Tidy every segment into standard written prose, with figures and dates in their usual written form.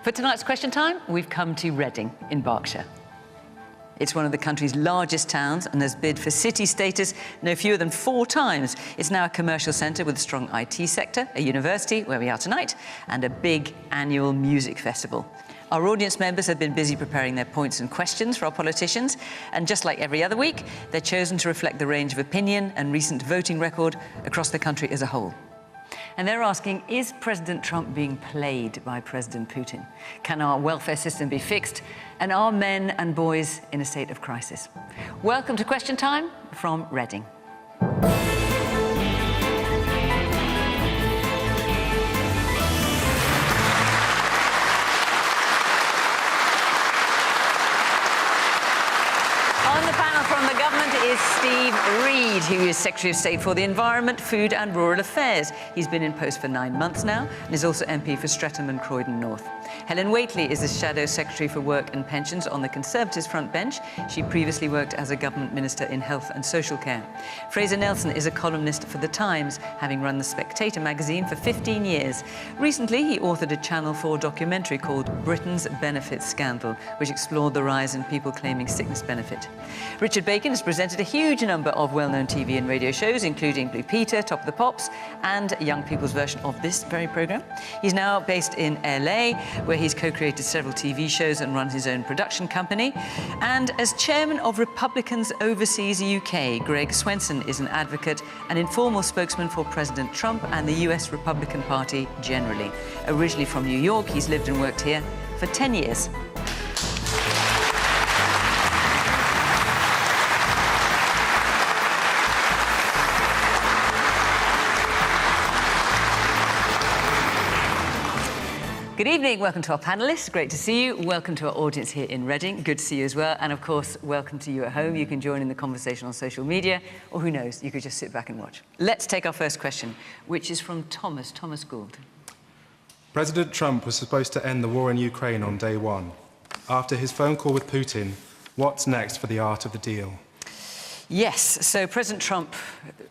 For tonight's Question Time, we've come to Reading in Berkshire. It's one of the country's largest towns and has bid for city status no fewer than 4 times. It's now a commercial centre with a strong IT sector, a university, where we are tonight, and a big annual music festival. Our audience members have been busy preparing their points and questions for our politicians, and just like every other week, they're chosen to reflect the range of opinion and recent voting record across the country as a whole. And they're asking, is President Trump being played by President Putin? Can our welfare system be fixed? And are men and boys in a state of crisis? Welcome to Question Time from Reading. From the government is Steve Reed, who is Secretary of State for the Environment, Food and Rural Affairs. He's been in post for 9 months now and is also MP for Streatham and Croydon North. Helen Whately is the Shadow Secretary for Work and Pensions on the Conservatives front bench. She previously worked as a government minister in health and social care. Fraser Nelson is a columnist for The Times, having run The Spectator magazine for 15 years. Recently, he authored a Channel 4 documentary called Britain's Benefits Scandal, which explored the rise in people claiming sickness benefit. Richard Bacon has presented a huge number of well-known TV and radio shows, including Blue Peter, Top of the Pops, and young people's version of this very programme. He's now based in LA, where he's co-created several TV shows and runs his own production company. And as chairman of Republicans Overseas UK, Greg Swenson is an advocate and informal spokesman for President Trump and the US Republican Party generally. Originally from New York, he's lived and worked here for 10 years. Good evening, welcome to our panellists, great to see you. Welcome to our audience here in Reading, good to see you as well. And of course, welcome to you at home. You can join in the conversation on social media, or who knows, you could just sit back and watch. Let's take our first question, which is from Thomas Gould. President Trump was supposed to end the war in Ukraine on day 1. After his phone call with Putin, what's next for the art of the deal? Yes, so President Trump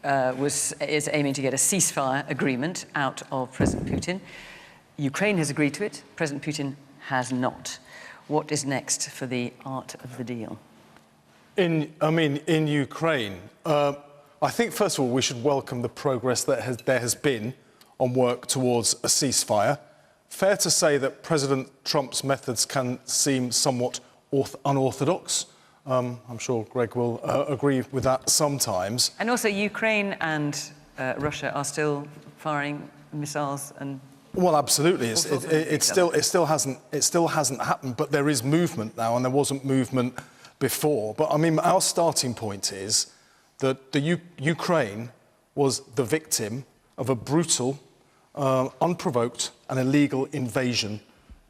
is aiming to get a ceasefire agreement out of President Putin. Ukraine has agreed to it, President Putin has not. What is next for the art of the deal? In Ukraine, I think, first of all, we should welcome the progress that there has been on work towards a ceasefire. Fair to say that President Trump's methods can seem somewhat unorthodox. I'm sure Greg will agree with that sometimes. And also, Ukraine and Russia are still firing missiles and... Well, absolutely. It still hasn't happened, but there is movement now, and there wasn't movement before. But I mean, our starting point is that Ukraine was the victim of a brutal, unprovoked, and illegal invasion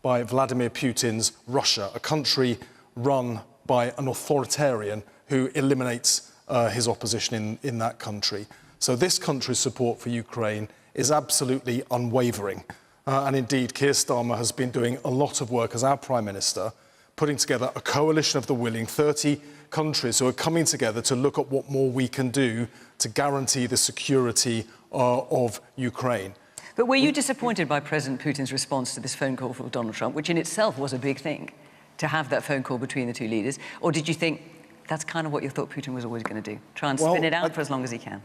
by Vladimir Putin's Russia, a country run by an authoritarian who eliminates his opposition in that country. So this country's support for Ukraine is absolutely unwavering. And indeed, Keir Starmer has been doing a lot of work as our Prime Minister, putting together a coalition of the willing, 30 countries who are coming together to look at what more we can do to guarantee the security of Ukraine. But were you disappointed by President Putin's response to this phone call from Donald Trump, which in itself was a big thing, to have that phone call between the two leaders? Or did you think that's kind of what you thought Putin was always going to do, try and spin it out for as long as he can?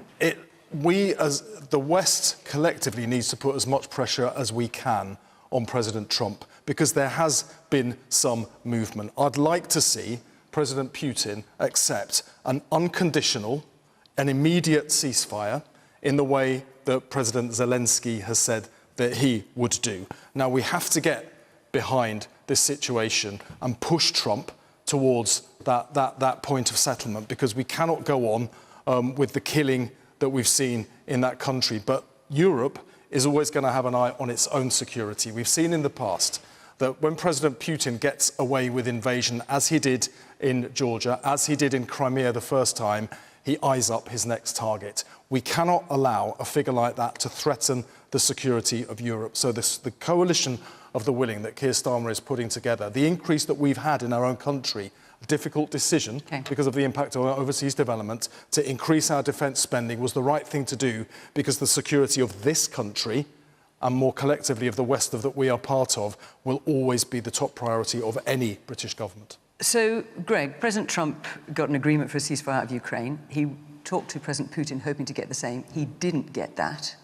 We, as the West, collectively needs to put as much pressure as we can on President Trump, because there has been some movement. I'd like to see President Putin accept an unconditional and immediate ceasefire in the way that President Zelensky has said that he would do. Now, we have to get behind this situation and push Trump towards that point of settlement, because we cannot go on with the killing that we've seen in that country. But Europe is always going to have an eye on its own security. We've seen in the past that when President Putin gets away with invasion, as he did in Georgia, as he did in Crimea the first time, he eyes up his next target. We cannot allow a figure like that to threaten the security of Europe. So the coalition of the willing that Keir Starmer is putting together, the increase that we've had in our own country, a difficult decision because of the impact on our overseas development, to increase our defence spending was the right thing to do, because the security of this country and more collectively of the West that we are part of will always be the top priority of any British government. So, Greg, President Trump got an agreement for a ceasefire out of Ukraine. He talked to President Putin hoping to get the same. He didn't get that.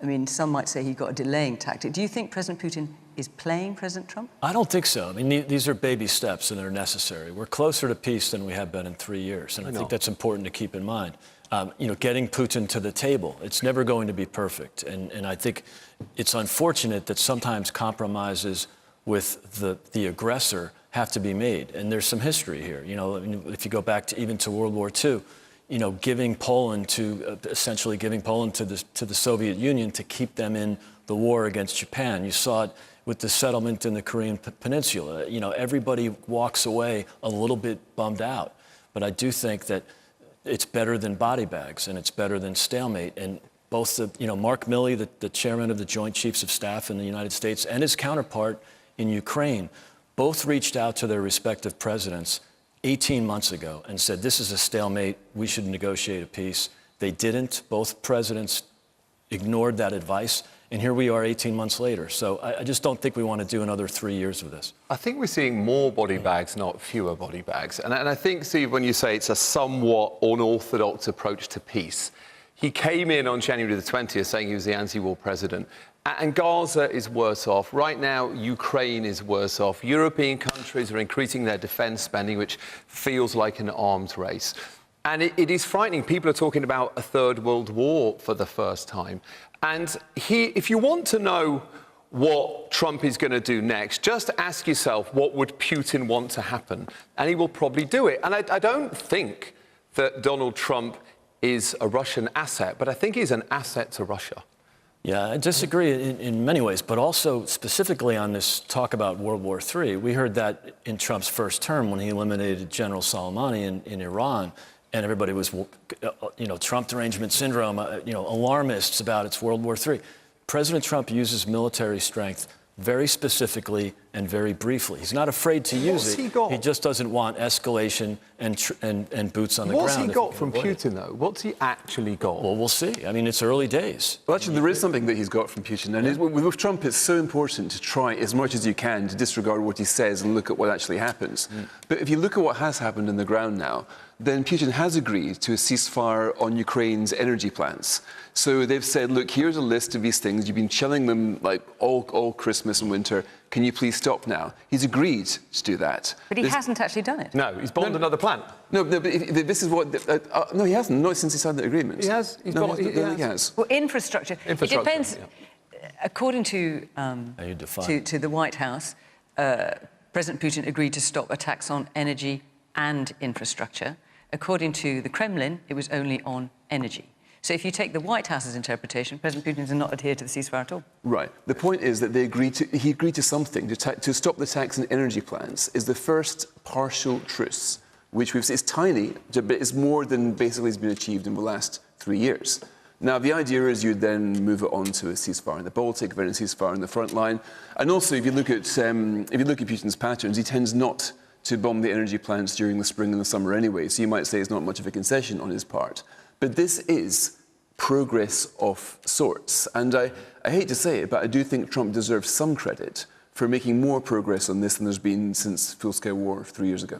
I mean, some might say he got a delaying tactic. Do you think President Putin is playing President Trump? I don't think so. I mean, these are baby steps and they're necessary. We're closer to peace than we have been in 3 years, and I think that's important to keep in mind. You know, getting Putin to the table, it's never going to be perfect. And I think it's unfortunate that sometimes compromises with the aggressor have to be made. And there's some history here. You know, if you go back to even to World War II, you know, giving Poland to essentially giving Poland to the Soviet Union to keep them in the war against Japan. You saw it with the settlement in the Korean Peninsula. You know, everybody walks away a little bit bummed out. But I do think that it's better than body bags and it's better than stalemate. And both Mark Milley, the chairman of the Joint Chiefs of Staff in the United States, and his counterpart in Ukraine, both reached out to their respective presidents 18 months ago and said, this is a stalemate, we should negotiate a peace. They didn't. Both presidents ignored that advice. And here we are 18 months later. So I just don't think we want to do another 3 years of this. I think we're seeing more body bags, not fewer body bags. And I think, Steve, when you say it's a somewhat unorthodox approach to peace, he came in on January the 20th saying he was the anti-war president. And Gaza is worse off. Right now, Ukraine is worse off. European countries are increasing their defence spending, which feels like an arms race. And it is frightening. People are talking about a third world war for the first time. And if you want to know what Trump is going to do next, just ask yourself, what would Putin want to happen? And he will probably do it. And I don't think that Donald Trump is a Russian asset, but I think he's an asset to Russia. Yeah, I disagree in many ways, but also specifically on this talk about World War III. We heard that in Trump's first term when he eliminated General Soleimani in Iran, and everybody was, Trump derangement syndrome, alarmists about it's World War III. President Trump uses military strength very specifically and very briefly. He's not afraid to use it. He just doesn't want escalation and boots on the ground. What's he got from Putin, though? What's he actually got? Well, we'll see. I mean, it's early days. Well, actually, there is something that he's got from Putin. And with Trump, it's so important to try as much as you can to disregard what he says and look at what actually happens. But if you look at what has happened on the ground now, then Putin has agreed to a ceasefire on Ukraine's energy plants. So they've said, look, here's a list of these things. You've been chilling them like all Christmas and winter. Can you please stop now? He's agreed to do that. But he hasn't actually done it. No, he's bombed another plant. No, but this is what... no, he hasn't. Not since he signed the agreement. He has. He has. Well, infrastructure. It depends. Yeah. According to the White House, President Putin agreed to stop attacks on energy and infrastructure. According to the Kremlin, it was only on energy. So if you take the White House's interpretation, President Putin does not adhere to the ceasefire at all. Right. The point is that he agreed to something. To stop the attacks on energy plants is the first partial truce, which we've seen is tiny, but it's more than basically has been achieved in the last 3 years. Now, the idea is you'd then move it on to a ceasefire in the Baltic, then a ceasefire in the front line. And also, if you look at Putin's patterns, he tends not to bomb the energy plants during the spring and the summer anyway. So you might say it's not much of a concession on his part. But this is progress of sorts. And I hate to say it, but I do think Trump deserves some credit for making more progress on this than there's been since full-scale war 3 years ago.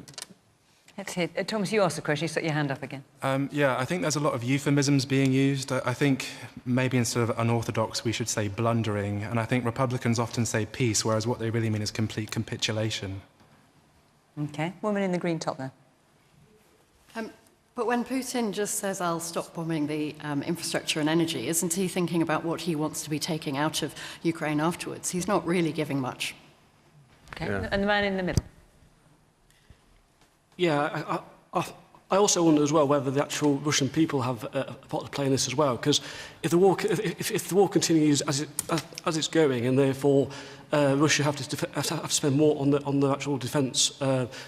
Let's hear. Thomas, you asked the question. You set your hand up again. Yeah, I think there's a lot of euphemisms being used. I think maybe instead of unorthodox, we should say blundering. And I think Republicans often say peace, whereas what they really mean is complete capitulation. OK. Woman in the green top there. But when Putin just says, I'll stop bombing the infrastructure and energy, isn't he thinking about what he wants to be taking out of Ukraine afterwards? He's not really giving much. OK. Yeah. And the man in the middle. Yeah, I also wonder as well whether the actual Russian people have a part to play in this as well, because if the war continues as it's going, and therefore Russia have to spend more on the actual defence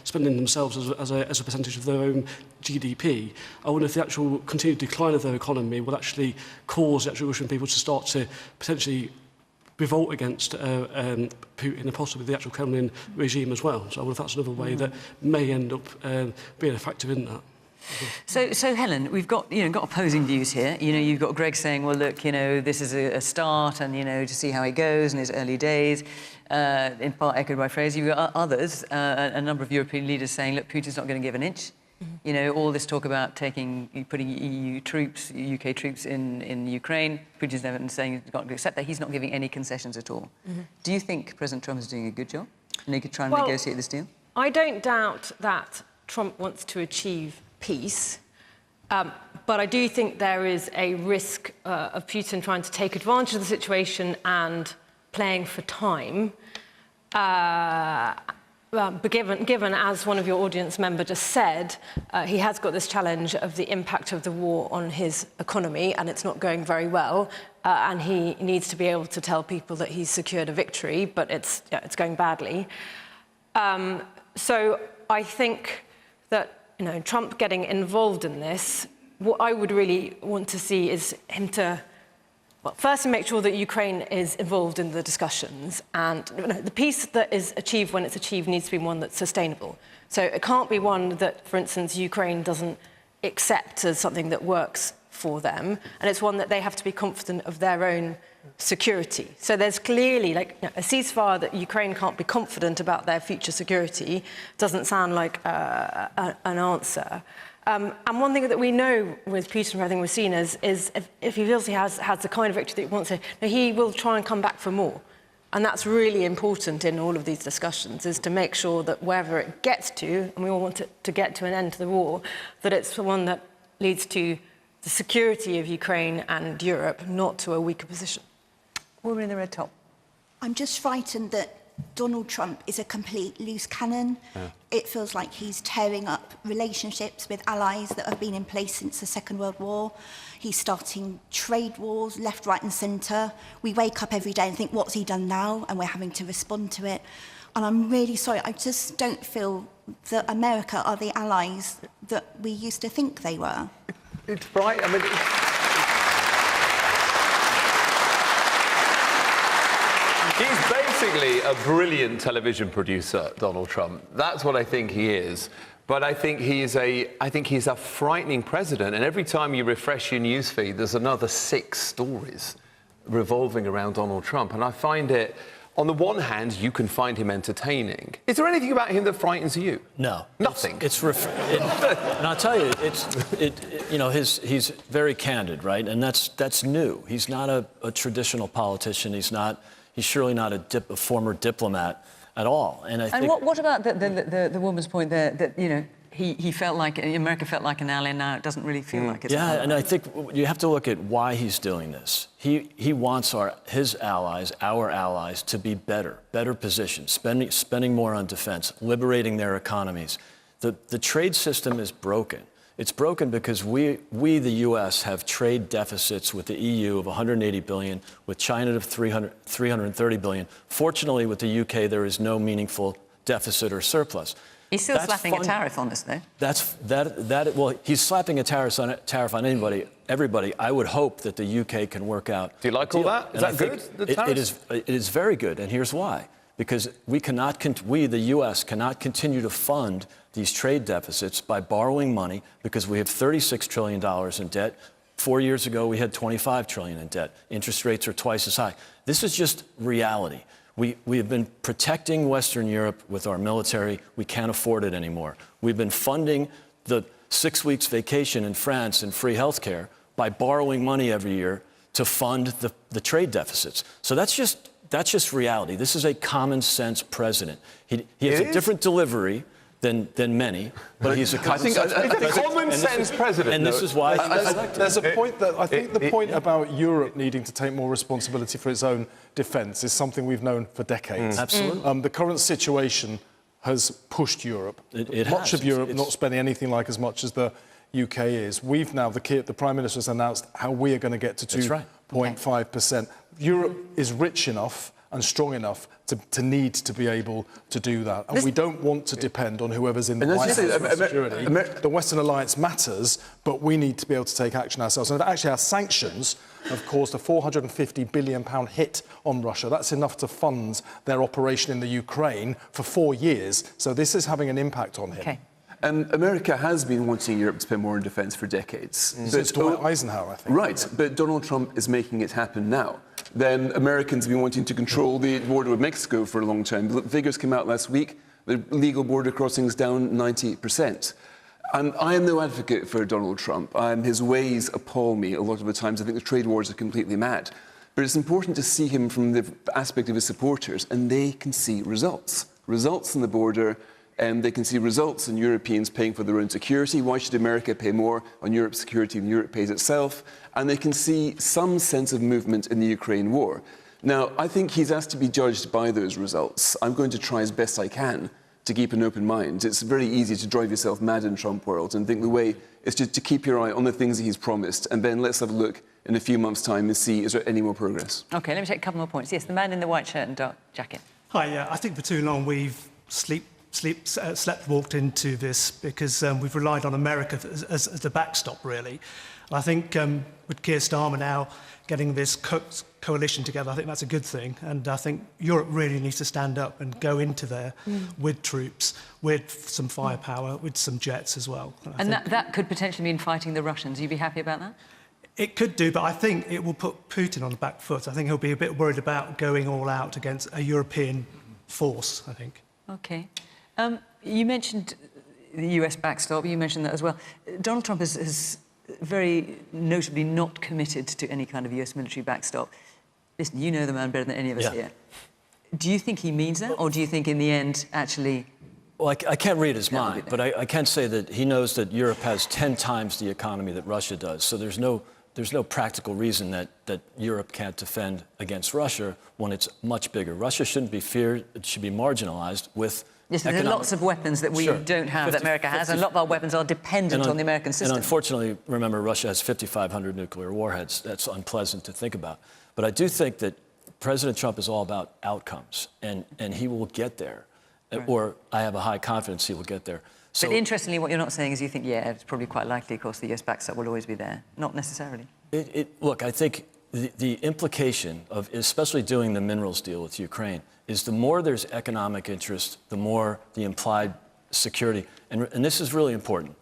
spending themselves as a percentage of their own GDP, I wonder if the actual continued decline of their economy will actually cause the actual Russian people to start to potentially revolt against Putin and possibly the actual Kremlin regime as well. So I wonder if that's another way that may end up being a factor in that. So Helen, we've got got opposing views here. You've got Greg saying, well, look, this is a start, and to see how it goes in his early days. In part echoed by Fraser. You've got others, a number of European leaders saying, look, Putin's not going to give an inch. All this talk about putting EU troops, UK troops in Ukraine. Putin's never saying he's not going to accept that. He's not giving any concessions at all. Do you think President Trump is doing a good job? And he could try and negotiate this deal? I don't doubt that Trump wants to achieve peace, but I do think there is a risk of Putin trying to take advantage of the situation and playing for time. But given, as one of your audience member just said, he has got this challenge of the impact of the war on his economy, and it's not going very well, and he needs to be able to tell people that he's secured a victory, but it's going badly. So I think that Trump getting involved in this, what I would really want to see is him to, well, firstly, make sure that Ukraine is involved in the discussions, and the peace that is achieved when it's achieved needs to be one that's sustainable. So it can't be one that, for instance, Ukraine doesn't accept as something that works for them, and it's one that they have to be confident of their own security. So there's clearly a ceasefire that Ukraine can't be confident about their future security doesn't sound like an answer. And one thing that we know with Putin, everything we've seen is if he feels he has the kind of victory that he wants to, he will try and come back for more. And that's really important in all of these discussions, is to make sure that wherever it gets to, and we all want it to get to an end to the war, that it's the one that leads to the security of Ukraine and Europe, not to a weaker position. Woman in the red top. I'm just frightened that Donald Trump is a complete loose cannon. Yeah. It feels like he's tearing up relationships with allies that have been in place since the Second World War. He's starting trade wars left, right and centre. We wake up every day and think, what's he done now? And we're having to respond to it. And I'm really sorry, I just don't feel that America are the allies that we used to think they were. It's right. I mean, he's basically a brilliant television producer, Donald Trump. That's what I think he is. But I think he's a frightening president. And every time you refresh your newsfeed, there's another 6 stories revolving around Donald Trump. And I find it, on the one hand, you can find him entertaining. Is there anything about him that frightens you? No. Nothing. And I'll tell you, he's very candid, right? And that's new. He's not a traditional politician. He's surely not a former diplomat at all. And I think. What about the woman's point there that he felt like America felt like an ally, now it doesn't really feel like it. Yeah, and I think you have to look at why he's doing this. He wants his allies, our allies, to be better positioned, spending more on defense, liberating their economies. The trade system is broken. It's broken because we, the U.S., have trade deficits with the EU of 180 billion, with China of 330 billion. Fortunately, with the U.K., there is no meaningful deficit or surplus. He's still slapping a tariff on us, though. Well, he's slapping a tariff on everybody. I would hope that the UK can work out. Do you like all that? Is that good? It is very good, and here's why. Because we, the US, cannot continue to fund these trade deficits by borrowing money, because we have $36 trillion in debt. 4 years ago, we had $25 trillion in debt. Interest rates are twice as high. This is just reality. We have been protecting Western Europe with our military. We can't afford it anymore. We've been funding the 6 weeks vacation in France and free health care by borrowing money every year to fund the trade deficits. So that's just reality. This is a common sense president. He has a different delivery than many, but he's a common sense president. And this is why there's a point that I think the point about Europe needing to take more responsibility for its own defence is something we've known for decades. Absolutely. The current situation has pushed Europe. Much of Europe not spending anything like as much as the UK is. We've now, the Prime Minister has announced how we are going to get to 2.5%. Europe is rich enough and strong enough to need to be able to do that. And we don't want to depend on whoever's in the White House for security. The Western alliance matters, but we need to be able to take action ourselves. And actually our sanctions have caused a £450 billion hit on Russia. That's enough to fund their operation in the Ukraine for 4 years. So this is having an impact on him. Okay. America has been wanting Europe to spend more on defence for decades. Since Dwight Eisenhower, I think. Right, but Donald Trump is making it happen now. Then Americans have been wanting to control the border with Mexico for a long time. The figures came out last week. The legal border crossings down 90%. I am no advocate for Donald Trump. His ways appall me a lot of the times. I think the trade wars are completely mad. But it's important to see him from the aspect of his supporters, and they can see results. Results on the border, and they can see results in Europeans paying for their own security. Why should America pay more on Europe's security than Europe pays itself? And they can see some sense of movement in the Ukraine war. Now, I think he's asked to be judged by those results. I'm going to try as best I can to keep an open mind. It's very easy to drive yourself mad in Trump world and think the way is just to keep your eye on the things that he's promised, and then let's have a look in a few months' time and see is there any more progress. OK, let me take a couple more points. Yes, the man in the white shirt and dark jacket. Hi, yeah, I think for too long we've walked into this because we've relied on America as the backstop, really. I think with Keir Starmer now getting this coalition together, I think that's a good thing. And I think Europe really needs to stand up and go into there with troops, with some firepower, with some jets as well. And that could potentially mean fighting the Russians. You'd be happy about that? It could do, but I think it will put Putin on the back foot. I think he'll be a bit worried about going all out against a European force, I think. OK. You mentioned the US backstop. You mentioned that as well. Donald Trump has very notably not committed to any kind of US military backstop. Listen, you know the man better than any of us here. Do you think he means that, or do you think in the end, actually... Well, I can't read his mind, but I can say that he knows that Europe has 10 times the economy that Russia does. So there's no practical reason that Europe can't defend against Russia when it's much bigger. Russia shouldn't be feared. It should be marginalized with Yes, there are lots of weapons that we don't have that America has, and a lot of our weapons are dependent on the American system. And unfortunately, remember, Russia has 5,500 nuclear warheads. That's unpleasant to think about. But I do think that President Trump is all about outcomes, and he will get there. Right. Or I have a high confidence he will get there. So, but interestingly, what you're not saying is you think, yeah, it's probably quite likely, of course, the US backstop will always be there. Not necessarily. Look, I think the implication of especially doing the minerals deal with Ukraine is the more there's economic interest, the more the implied security. And this is really important.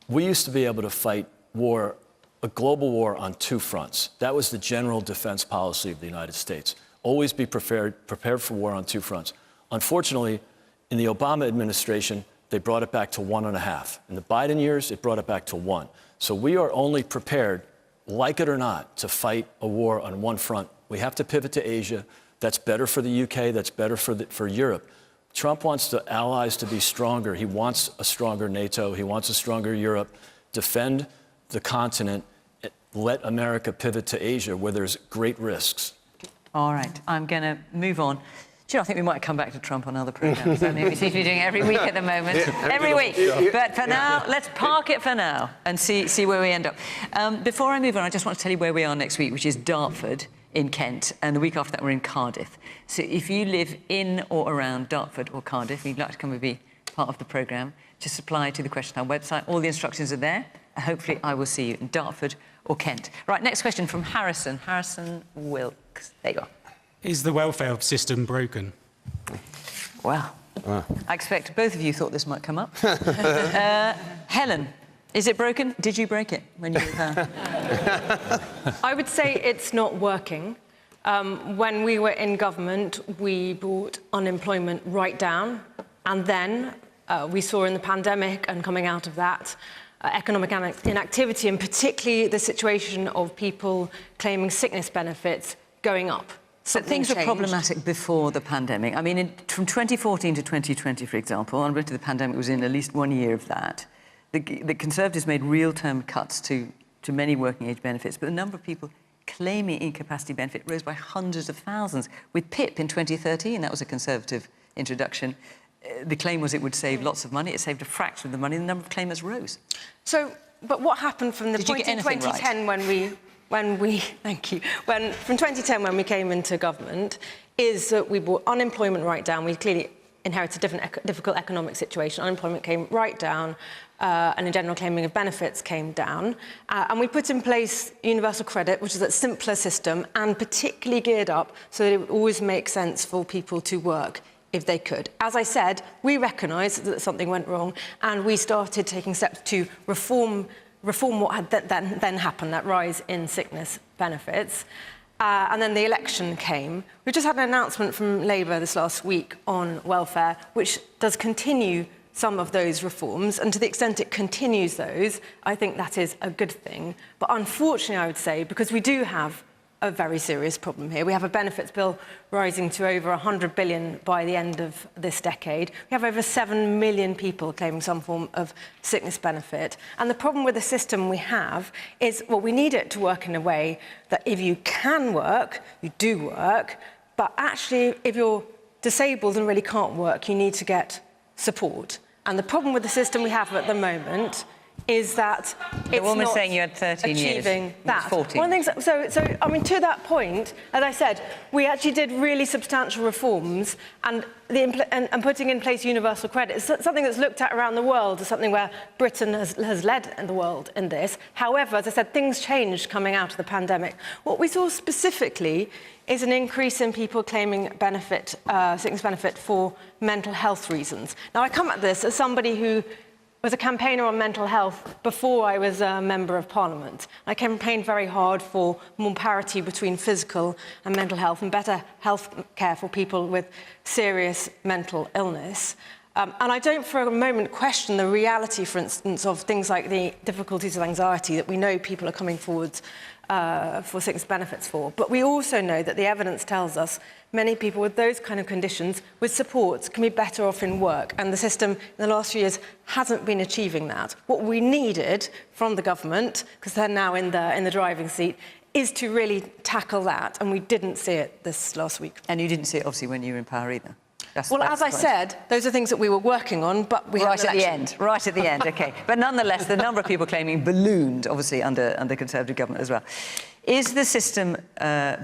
We used to be able to fight war, a global war, on two fronts. That was the general defense policy of the United States. Always be prepared for war on two fronts. Unfortunately, in the Obama administration, they brought it back to 1.5. In the Biden years, it brought it back to 1. So we are only prepared, like it or not, to fight a war on one front. We have to pivot to Asia. That's better for the UK. That's better for Europe. Trump wants the allies to be stronger. He wants a stronger NATO. He wants a stronger Europe. Defend the continent. Let America pivot to Asia, where there's great risks. All right. I'm going to move on. Do you know, I think we might come back to Trump on other programmes. I mean, we seem to be doing it every week at the moment. Every week. But for now, let's park it for now and see where we end up. Before I move on, I just want to tell you where we are next week, which is Dartford in Kent, and the week after that we're in Cardiff. So if you live in or around Dartford or Cardiff and you'd like to come and be part of the programme, just apply to the Question Time website. All the instructions are there. Hopefully I will see you in Dartford or Kent. Right, next question from Harrison. Harrison Wilkes. There you are. Is the welfare system broken? Well, I expect both of you thought this might come up. Helen, is it broken? Did you break it when you were in power? I would say it's not working. When we were in government, we brought unemployment right down, and then we saw in the pandemic and coming out of that economic inactivity, and particularly the situation of people claiming sickness benefits going up. But things were problematic before the pandemic. I mean, from 2014 to 2020, for example, and the pandemic was in at least 1 year of that, the Conservatives made real-term cuts to many working-age benefits, but the number of people claiming incapacity benefit rose by hundreds of thousands. With PIP in 2013, that was a Conservative introduction, the claim was it would save lots of money. It saved a fraction of the money. The number of claimants rose. So, but what happened from the point in 2010 from 2010 when we came into government is that we brought unemployment right down. We clearly inherited a difficult economic situation. Unemployment came right down, and in general claiming of benefits came down. And we put in place universal credit, which is a simpler system and particularly geared up so that it would always make sense for people to work, if they could. As I said, we recognised that something went wrong, and we started taking steps to reform what had then happened, that rise in sickness benefits. And then the election came. We just had an announcement from Labour this last week on welfare, which does continue some of those reforms, and to the extent it continues those, I think that is a good thing. But unfortunately, I would say, because we do have a very serious problem here. We have a benefits bill rising to over 100 billion by the end of this decade. We have over 7 million people claiming some form of sickness benefit. And the problem with the system we have is, well, we need it to work in a way that if you can work, you do work, but actually if you're disabled and really can't work, you need to get support. And the problem with the system we have at the moment is that it's woman not saying you had 13 years. achieving that. 14. One of the things, so I mean, to that point, as I said, we actually did really substantial reforms, and putting in place universal credit is something that's looked at around the world, as something where Britain has led in the world in this. However, as I said, things changed coming out of the pandemic. What we saw specifically is an increase in people claiming sickness benefit for mental health reasons. Now, I come at this as somebody who was a campaigner on mental health before I was a Member of Parliament. I campaigned very hard for more parity between physical and mental health and better health care for people with serious mental illness. And I don't for a moment question the reality, for instance, of things like the difficulties of anxiety that we know people are coming forward for sickness benefits for. But we also know that the evidence tells us many people with those kind of conditions with supports can be better off in work, and the system in the last few years hasn't been achieving that. What we needed from the government, because they're now in the driving seat, is to really tackle that, and we didn't see it this last week. And you didn't see it, obviously, when you were in power either. Well, as I said, those are things that we were working on, but we right at the end, OK. But nonetheless, the number of people claiming ballooned, obviously, under Conservative government as well. Is the system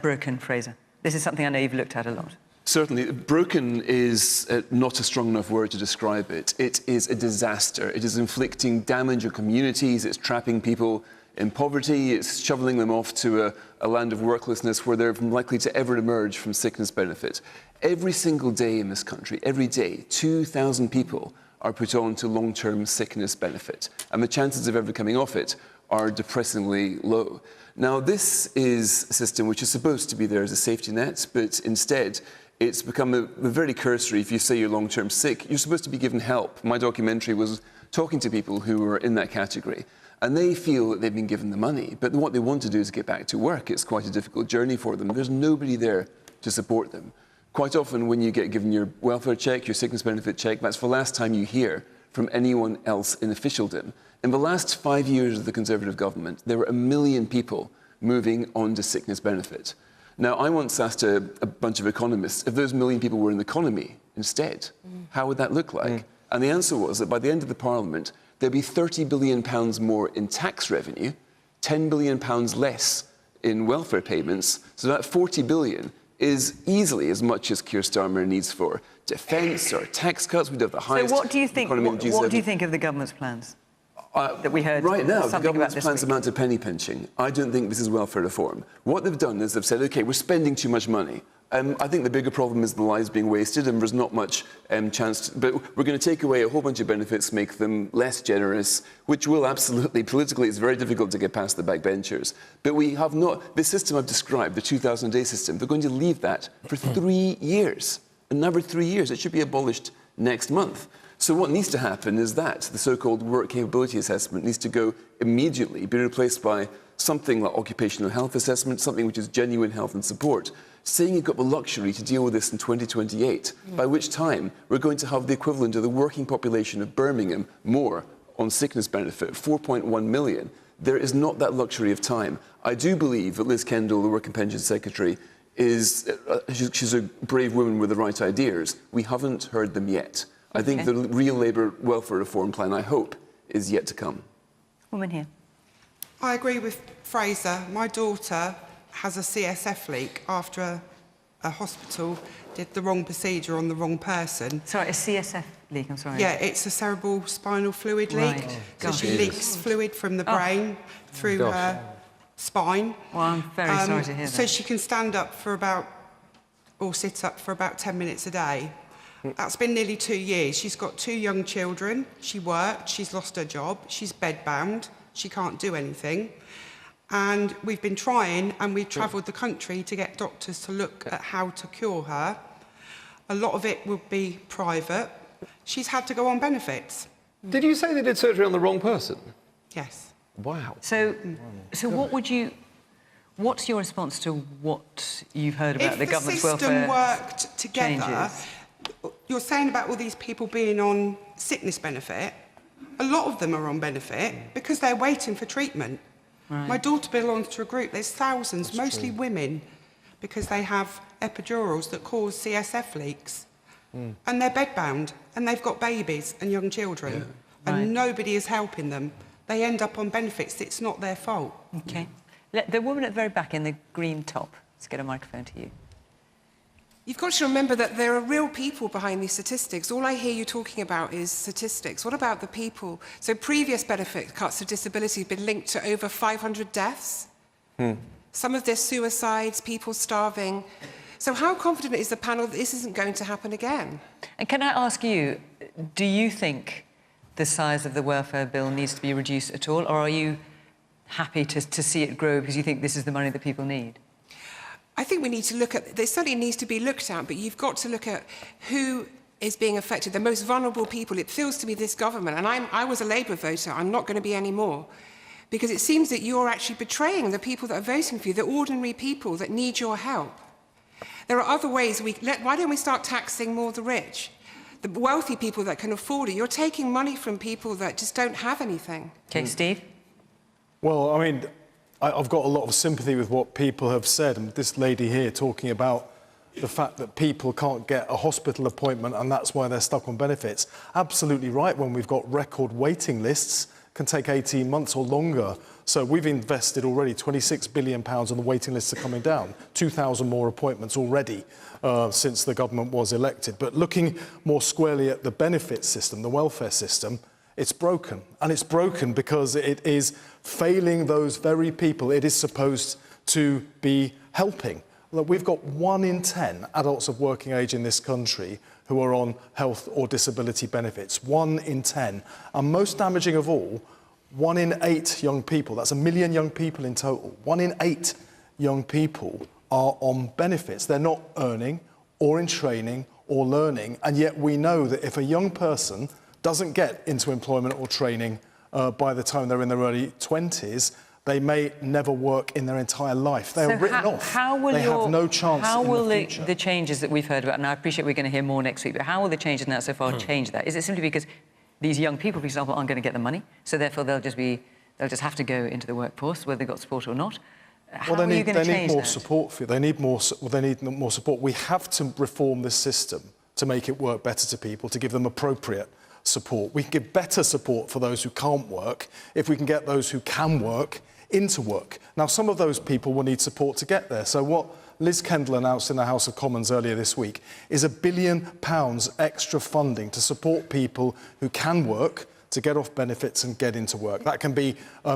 broken, Fraser? This is something I know you've looked at a lot. Certainly. Broken is not a strong enough word to describe it. It is a disaster. It is inflicting damage on communities. It's trapping people in poverty. It's shoveling them off to a land of worklessness where they're unlikely to ever emerge from sickness benefit. Every single day in this country, every day, 2,000 people are put on to long-term sickness benefit, and the chances of ever coming off it are depressingly low. Now, this is a system which is supposed to be there as a safety net, but instead it's become a very cursory. If you say you're long-term sick, you're supposed to be given help. My documentary was talking to people who were in that category, and they feel that they've been given the money, but what they want to do is get back to work. It's quite a difficult journey for them. There's nobody there to support them. Quite often when you get given your welfare check, your sickness benefit check, that's the last time you hear from anyone else in officialdom. In the last 5 years of the Conservative government, there were 1 million people moving on to sickness benefit. Now, I once asked a bunch of economists, if those 1 million people were in the economy instead, how would that look like? And the answer was that by the end of the Parliament, there'd be £30 billion more in tax revenue, £10 billion less in welfare payments, so that 40 billion is easily as much as Keir Starmer needs for defence or tax cuts. We'd have the highest. So what do you think? Economy in the G7. What do you think of the government's plans that we heard? Right now, the government's about plans amount to penny pinching. I don't think this is welfare reform. What they've done is they've said, OK, we're spending too much money. I think the bigger problem is the lives being wasted, and there's not much chance. But we're going to take away a whole bunch of benefits, make them less generous, which will absolutely, politically, it's very difficult to get past the backbenchers. But we have not, the system I've described, the 2,000-day system, they're going to leave that for 3 years. Another 3 years. It should be abolished next month. So what needs to happen is that the so-called work capability assessment needs to go immediately, be replaced by something like occupational health assessment, something which is genuine health and support, saying you've got the luxury to deal with this in 2028, by which time we're going to have the equivalent of the working population of Birmingham more on sickness benefit, 4.1 million. There is not that luxury of time. I do believe that Liz Kendall, the Work and Pensions Secretary, she's a brave woman with the right ideas. We haven't heard them yet. I think the real Labour welfare reform plan, I hope, is yet to come. Woman here. I agree with Fraser. My daughter has a CSF leak after a hospital did the wrong procedure on the wrong person. Sorry, a CSF leak, I'm sorry. Yeah, it's a cerebral spinal fluid leak. So she leaks fluid from the brain through her spine. Well, I'm very sorry to hear that. So she can stand up for about, or sit up for about 10 minutes a day. That's been nearly 2 years. She's got 2 young children. She worked, she's lost her job, she's bedbound, she can't do anything. And we've been trying, and we've travelled the country to get doctors to look at how to cure her. A lot of it will be private. She's had to go on benefits. Did you say they did surgery on the wrong person? Yes. Wow. So what's your response to what you've heard about the government's welfare If the system worked together, changes? You're saying about all these people being on sickness benefit, a lot of them are on benefit because they're waiting for treatment. Right. My daughter belongs to a group, there's thousands, mostly women, because they have epidurals that cause CSF leaks. And they're bedbound, and they've got babies and young children, and nobody is helping them. They end up on benefits. It's not their fault. OK. The woman at the very back in the green top. Let's get a microphone to you. You've got to remember that there are real people behind these statistics. All I hear you talking about is statistics. What about the people? So previous benefit cuts of disability have been linked to over 500 deaths. Some of this suicides, people starving. So how confident is the panel that this isn't going to happen again? And can I ask you, do you think the size of the welfare bill needs to be reduced at all, or are you happy to see it grow because you think this is the money that people need? I think we need to look at, there certainly needs to be looked at, but you've got to look at who is being affected, the most vulnerable people. It feels to me this government, and I was a Labour voter, I'm not going to be anymore, because it seems that you're actually betraying the people that are voting for you, the ordinary people that need your help. There are other ways, why don't we start taxing more the rich? The wealthy people that can afford it. You're taking money from people that just don't have anything. OK, Steve? Well, I mean, I've got a lot of sympathy with what people have said, and this lady here talking about the fact that people can't get a hospital appointment and that's why they're stuck on benefits. Absolutely right, when we've got record waiting lists, can take 18 months or longer. So we've invested already £26 billion and the waiting lists are coming down. 2,000 more appointments already since the government was elected. But looking more squarely at the benefit system, the welfare system, it's broken. And it's broken because it is failing those very people it is supposed to be helping. Look, we've got 1 in 10 adults of working age in this country who are on health or disability benefits. 1 in 10. And most damaging of all, 1 in 8 young people, that's 1 million young people in total, 1 in 8 young people are on benefits. They're not earning or in training or learning, and yet we know that if a young person doesn't get into employment or training by the time they're in their early 20s, they may never work in their entire life. They're written off. They have no chance How will in the future. the changes that we've heard about, and I appreciate we're going to hear more next week, but how will the changes now so far change that? Is it simply because these young people, for example, aren't going to get the money, so therefore they'll just have to go into the workforce, whether they've got support or not? How are you going to change that? They need more support. They need more support. We have to reform this system to make it work better to people, to give them appropriate support. We can give better support for those who can't work if we can get those who can work into work. Now, some of those people will need support to get there. So what Liz Kendall announced in the House of Commons earlier this week is £1 billion extra funding to support people who can work, to get off benefits and get into work. That can be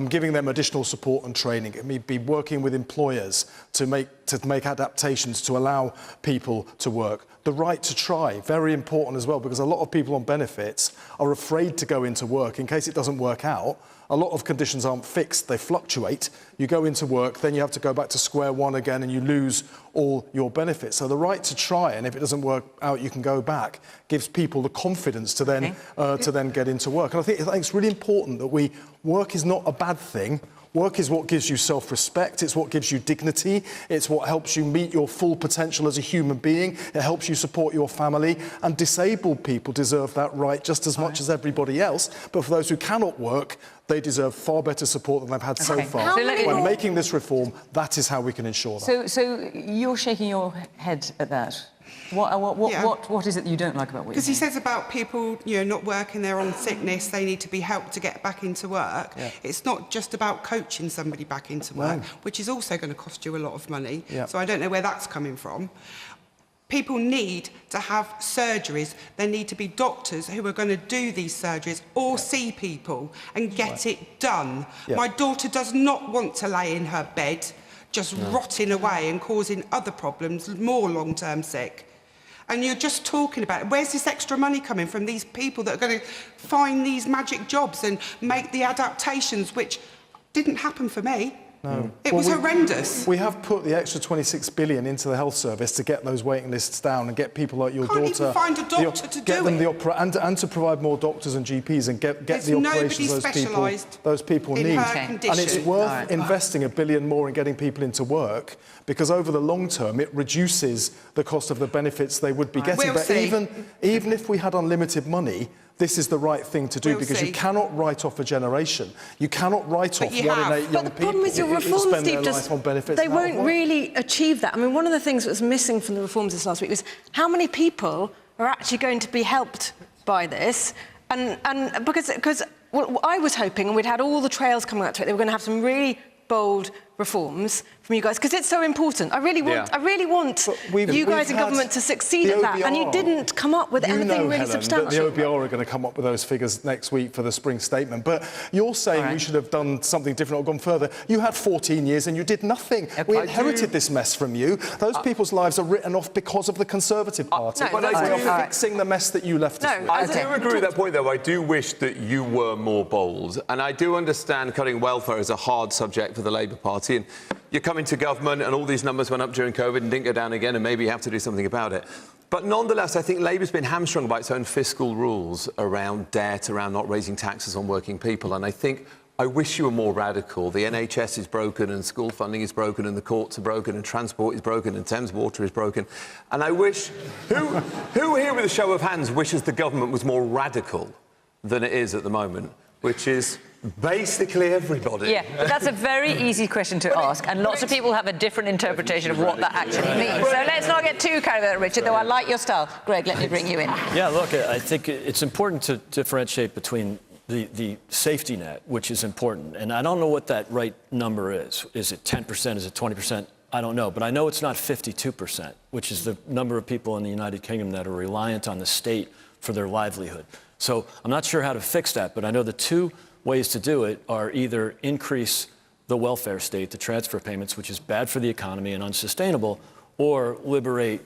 giving them additional support and training. It may be working with employers to make adaptations to allow people to work. The right to try, very important as well, because a lot of people on benefits are afraid to go into work in case it doesn't work out. A lot of conditions aren't fixed, they fluctuate. You go into work, then you have to go back to square one again and you lose all your benefits. So the right to try, and if it doesn't work out, you can go back, gives people the confidence to then get into work. And I think it's really important that work is not a bad thing. Work is what gives you self-respect, it's what gives you dignity, it's what helps you meet your full potential as a human being, it helps you support your family, and disabled people deserve that right just as much as everybody else. But for those who cannot work, they deserve far better support than they've had so far. When making this reform, that is how we can ensure that. So you're shaking your head at that. What is it that you don't like about what Because he says about people, not working, they're on sickness, they need to be helped to get back into work. Yeah. It's not just about coaching somebody back into work, which is also going to cost you a lot of money. Yeah. So I don't know where that's coming from. People need to have surgeries. There need to be doctors who are going to do these surgeries or see people and get it done. Yeah. My daughter does not want to lay in her bed just rotting away and causing other problems, more long-term sick. And you're just talking about it. Where's this extra money coming from, these people that are going to find these magic jobs and make the adaptations, which didn't happen for me? No. It was horrendous. We have put the extra 26 billion into the health service to get those waiting lists down and get people like your Can't daughter... even find a doctor to get do them it. and to provide more doctors and GPs and get There's the nobody operations those people in need. her And condition. it's worth investing $1 billion more in getting people into work, because over the long term it reduces the cost of the benefits they would be getting. We'll but see. even if we had unlimited money, this is the right thing to do, We'll because see. you cannot write off a generation. You cannot write off 1 in 8 young people. But the problem is your who reforms, spend Steve, their just, life on benefits they and out of won't work. really achieve that. I mean, one of the things that was missing from the reforms this last week was how many people are actually going to be helped by this? And because what I was hoping, and we'd had all the trails coming out to it, they were going to have some really bold reforms from you guys, because it's so important. I really want you guys in government to succeed at that, and you didn't come up with anything really substantial. That the OBR are going to come up with those figures next week for the spring statement. But you're saying we should have done something different or gone further. You had 14 years and you did nothing. We inherited this mess from you. Those people's lives are written off because of the Conservative Party. No, but we are fixing the mess that you left us with. I do agree with that point, though. I do wish that you were more bold. And I do understand cutting welfare is a hard subject for the Labour Party. And you're coming to government and all these numbers went up during COVID and didn't go down again, and maybe you have to do something about it. But nonetheless, I think Labour's been hamstrung by its own fiscal rules around debt, around not raising taxes on working people. And I wish you were more radical. The NHS is broken and school funding is broken and the courts are broken and transport is broken and Thames Water is broken. And I wish... Who here with a show of hands wishes the government was more radical than it is at the moment, which is... basically everybody. Yeah, but that's a very easy question to ask, and lots of people have a different interpretation of what that actually means. So let's not get too carried away, Richard, though I like your style. Greg, let me bring you in. Yeah, look, I think it's important to differentiate between the safety net, which is important, and I don't know what that right number is. Is it 10%? Is it 20%? I don't know, but I know it's not 52%, which is the number of people in the United Kingdom that are reliant on the state for their livelihood. So I'm not sure how to fix that, but I know the two ways to do it are either increase the welfare state, the transfer payments, which is bad for the economy and unsustainable, or liberate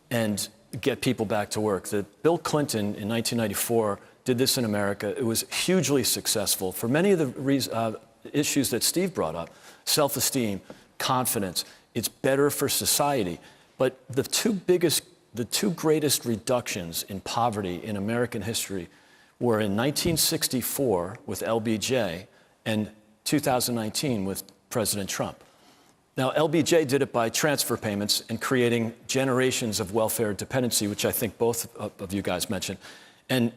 and get people back to work. Bill Clinton in 1994 did this in America. It was hugely successful for many of the issues that Steve brought up: self-esteem, confidence. It's better for society. But the two greatest reductions in poverty in American history were in 1964 with LBJ and 2019 with President Trump. Now, LBJ did it by transfer payments and creating generations of welfare dependency, which I think both of you guys mentioned. And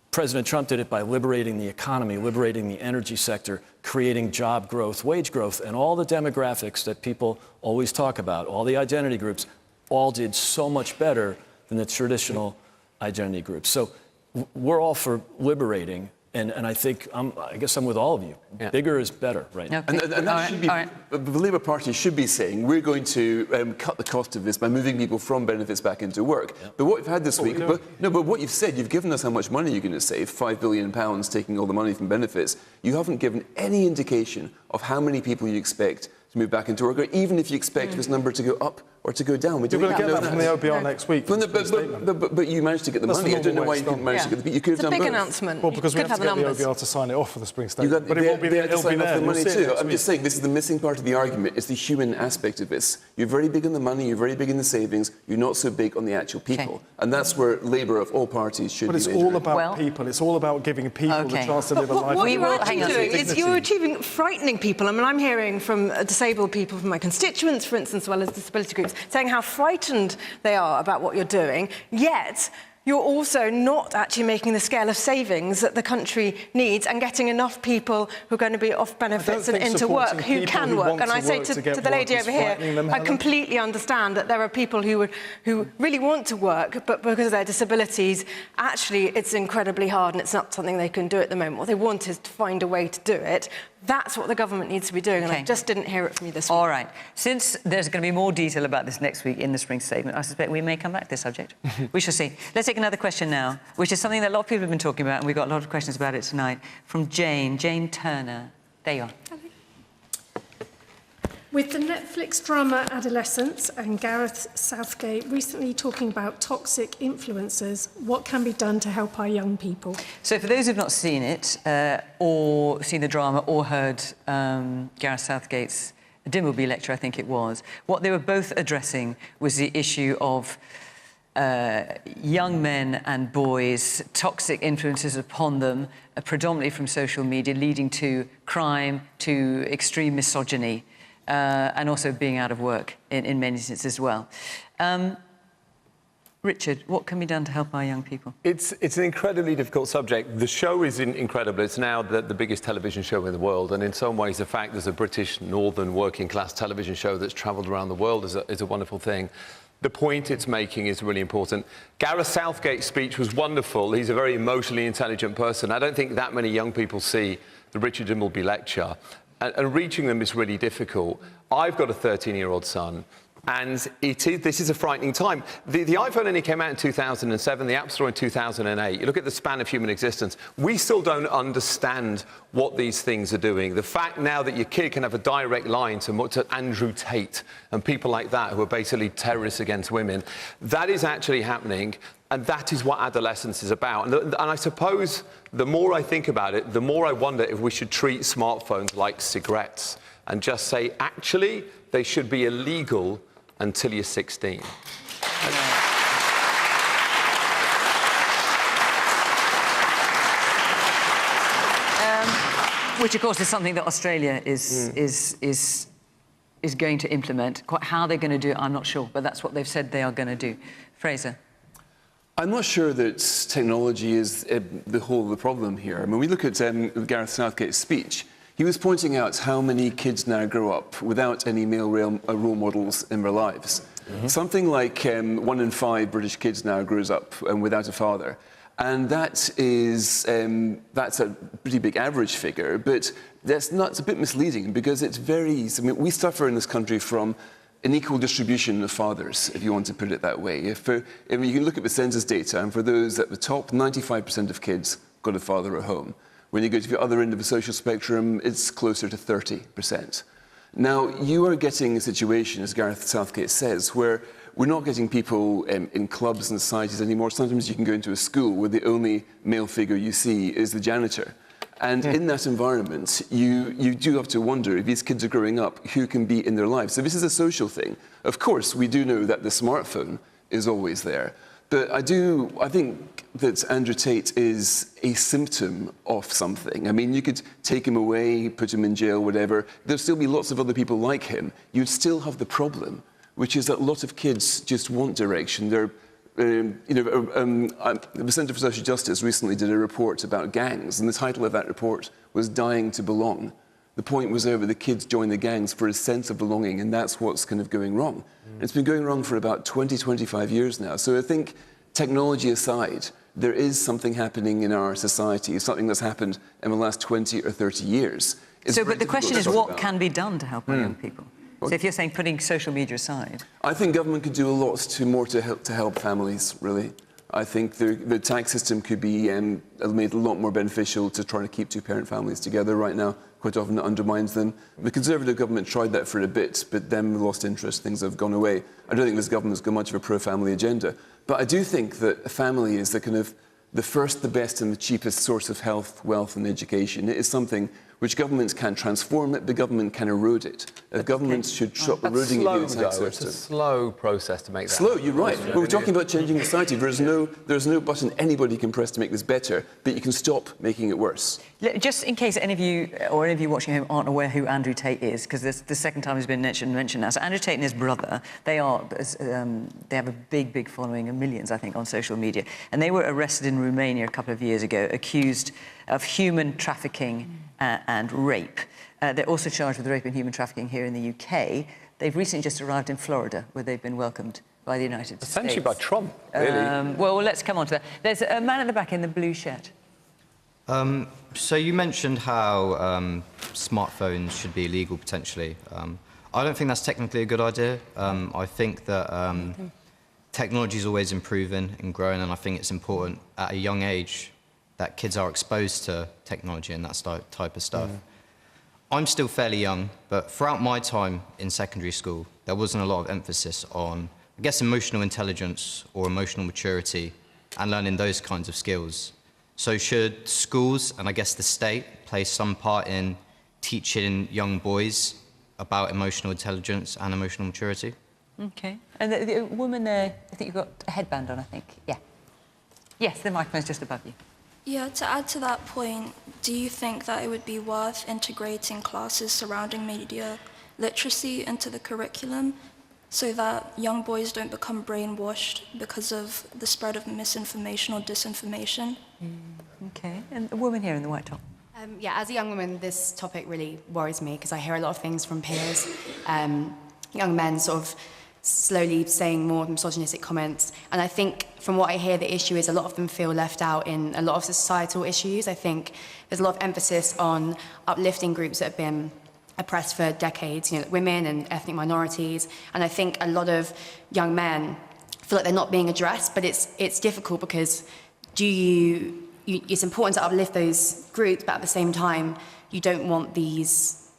President Trump did it by liberating the economy, liberating the energy sector, creating job growth, wage growth, and all the demographics that people always talk about, all the identity groups, all did so much better than the traditional identity groups. So we're all for liberating, and I think, I guess I'm with all of you. Yeah. Bigger is better right now. And that should be, the Labour Party should be saying, we're going to cut the cost of this by moving people from benefits back into work. Yeah. But what we've had this week, but what you've said, you've given us how much money you're going to save, £5 billion, taking all the money from benefits. You haven't given any indication of how many people you expect to move back into work, or even if you expect this number to go up or to go down. We're going to get that from the OBR next week. But you managed to get the money. I don't know why you didn't manage to get the... You could have done both. It's a big announcement. Well, because we have to get the OBR to sign it off for the spring statement. But it will be there. The money too. I'm just saying, this is the missing part of the argument. It's the human aspect of this. You're very big on the money, you're very big in the savings, you're not so big on the actual people. Okay. And that's where Labour of all parties should be. But it's all about people. It's all about giving people the chance to live a life. What you're actually doing is you're achieving frightening people. I mean, I'm hearing from disabled people, from my constituents, for instance, as well as disability groups, saying how frightened they are about what you're doing, yet you're also not actually making the scale of savings that the country needs and getting enough people who are going to be off benefits and into work who can work. And I say to the lady over here, I completely understand that there are people who really want to work, but because of their disabilities, actually it's incredibly hard and it's not something they can do at the moment. What they want is to find a way to do it. That's what the government needs to be doing, and I just didn't hear it from you this week. All right. Since there's going to be more detail about this next week in the spring statement, I suspect we may come back to this subject. We shall see. Let's take another question now, which is something that a lot of people have been talking about, and we've got a lot of questions about it tonight, from Jane Turner. There you are. With the Netflix drama Adolescence and Gareth Southgate recently talking about toxic influences, what can be done to help our young people? So for those who've not seen it, or seen the drama, or heard Gareth Southgate's Dimbleby lecture, I think it was, what they were both addressing was the issue of young men and boys, toxic influences upon them, predominantly from social media, leading to crime, to extreme misogyny, and also being out of work in many instances as well. Richard, what can be done to help our young people? It's an incredibly difficult subject. The show is incredible. It's now the biggest television show in the world, and in some ways the fact there's a British northern working class television show that's travelled around the world is a wonderful thing. The point it's making is really important. Gareth Southgate's speech was wonderful. He's a very emotionally intelligent person. I don't think that many young people see the Richard Dimbleby lecture, and reaching them is really difficult. I've got a 13-year-old son, and this is a frightening time. The iPhone only came out in 2007, the App Store in 2008. You look at the span of human existence, we still don't understand what these things are doing. The fact now that your kid can have a direct line to Andrew Tate and people like that who are basically terrorists against women, that is actually happening, and that is what adolescence is about. And I suppose the more I think about it, the more I wonder if we should treat smartphones like cigarettes and just say, actually, they should be illegal until you're 16. Which, of course, is something that Australia is going to implement. How they're going to do it, I'm not sure, but that's what they've said they are going to do. Fraser? I'm not sure that technology is the whole of the problem here. I mean, we look at Gareth Southgate's speech. He was pointing out how many kids now grow up without any male role models in their lives. Mm-hmm. Something like 1 in 5 British kids now grows up without a father. And that's a pretty big average figure, but it's a bit misleading because it's I mean, we suffer in this country from an equal distribution of fathers, if you want to put it that way. If you can look at the census data, and for those at the top, 95% of kids got a father at home. When you go to the other end of the social spectrum, it's closer to 30%. Now, you are getting a situation, as Gareth Southgate says, where we're not getting people in clubs and societies anymore. Sometimes you can go into a school where the only male figure you see is the janitor. And in that environment, you do have to wonder, if these kids are growing up, who can be in their lives. So this is a social thing. Of course, we do know that the smartphone is always there. But I think that Andrew Tate is a symptom of something. I mean, you could take him away, put him in jail, whatever. There'd still be lots of other people like him. You'd still have the problem, which is that a lot of kids just want direction. The Centre for Social Justice recently did a report about gangs, and the title of that report was Dying to Belong. The point was over, the kids join the gangs for a sense of belonging, and that's what's kind of going wrong. It's been going wrong for about 20, 25 years now. So I think, technology aside, there is something happening in our society, something that's happened in the last 20 or 30 years. But the question is, what can be done to help our young people? So if you're saying putting social media aside... I think government could do a lot more to help families, really. I think the tax system could be made a lot more beneficial to try to keep two-parent families together. Right now, quite often it undermines them. The Conservative government tried that for a bit, but then we lost interest, things have gone away. I don't think this government's got much of a pro-family agenda. But I do think that a family is the first, the best and the cheapest source of health, wealth and education. It is something which governments can transform it, but government can erode it. Governments should stop eroding it. It's a slow process to make that slow, you're right. But we're talking about changing society. There's no button anybody can press to make this better, but you can stop making it worse. Just in case any of you watching home aren't aware who Andrew Tate is, because this the second time he's been mentioned now. So Andrew Tate and his brother, they have a big following of millions, I think, on social media. And they were arrested in Romania a couple of years ago, accused of human trafficking and rape. They're also charged with rape and human trafficking here in the UK. They've recently just arrived in Florida, where they've been welcomed by the United States. Essentially by Trump, really. Well, let's come on to that. There's a man at the back in the blue shirt. So you mentioned how smartphones should be illegal, potentially. I don't think that's technically a good idea. I think that technology is always improving and growing, and I think it's important at a young age that kids are exposed to technology and that type of stuff. I'm still fairly young, but throughout my time in secondary school, there wasn't a lot of emphasis on, I guess, emotional intelligence or emotional maturity and learning those kinds of skills. So should schools, and I guess the state, play some part in teaching young boys about emotional intelligence and emotional maturity? OK. And the woman there, I think you've got a headband on, I think. Yeah. Yes, the microphone's just above you. Yeah, to add to that point, do you think that it would be worth integrating classes surrounding media literacy into the curriculum so that young boys don't become brainwashed because of the spread of misinformation or disinformation? OK. And the woman here in the white top. Yeah, as a young woman, this topic really worries me because I hear a lot of things from peers, young men sort of slowly saying more misogynistic comments. And I think from what I hear, the issue is a lot of them feel left out in a lot of societal issues. I think there's a lot of emphasis on uplifting groups that have been oppressed for decades, you know, women and ethnic minorities. And I think a lot of young men feel like they're not being addressed, but it's difficult because it's important to uplift those groups, but at the same time, you don't want these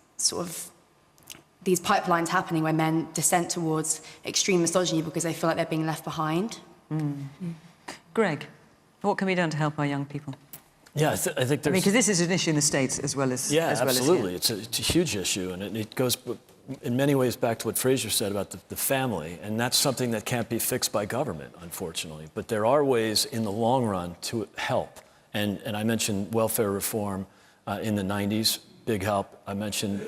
pipelines happening where men descend towards extreme misogyny because they feel like they're being left behind. Greg, what can be done to help our young people? Yeah, I think there's... I mean, because this is an issue in the States as well as absolutely. As here. It's a huge issue, and it goes in many ways back to what Fraser said about the family, and that's something that can't be fixed by government, unfortunately. But there are ways in the long run to help. And I mentioned welfare reform in the 90s, big help. I mentioned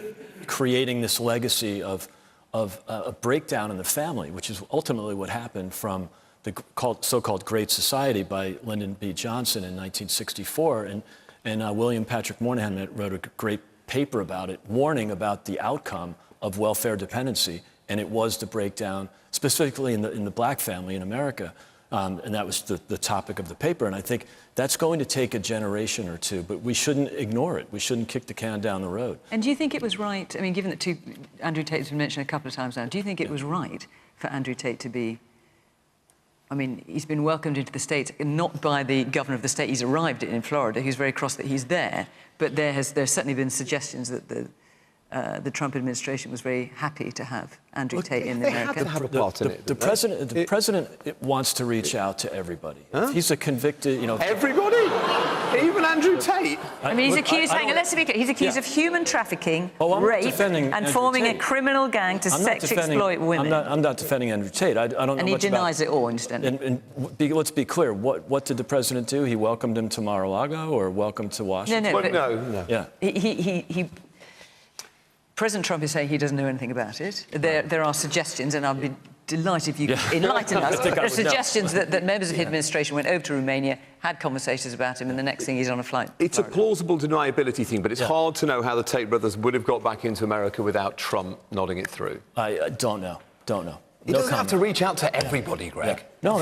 creating this legacy of a breakdown in the family, which is ultimately what happened from the so-called Great Society by Lyndon B. Johnson in 1964. And William Patrick Moynihan wrote a great paper about it, warning about the outcome of welfare dependency. And it was the breakdown, specifically in the black family in America. And that was the topic of the paper. And I think that's going to take a generation or two, but we shouldn't ignore it. We shouldn't kick the can down the road. And do you think it was right, I mean, given that Andrew Tate's been mentioned a couple of times now, do you think it was right for Andrew Tate to be, I mean, he's been welcomed into the States, not by the governor of the state he's arrived in Florida, who's very cross that he's there, but there's certainly been suggestions that the Trump administration was very happy to have Andrew Tate in America. The president wants to reach out to everybody. Huh? He's a convicted, Everybody? Even Andrew Tate? I mean, he's accused, let's be clear, he's accused of human trafficking, rape, and forming a criminal gang to sex exploit women. I'm not defending Andrew Tate. I don't know and he denies it all, incidentally. Let's be clear, what did the president do? He welcomed him to Mar-a-Lago or welcomed to Washington? No. Yeah. President Trump is saying he doesn't know anything about it. There are suggestions, and I'd be delighted if you could enlighten us. There are suggestions that members of his administration went over to Romania, had conversations about him, and the next thing he's on a flight. It's a plausible deniability thing, but it's hard to know how the Tate brothers would have got back into America without Trump nodding it through. I don't know. He doesn't have to reach out to everybody, Greg. No,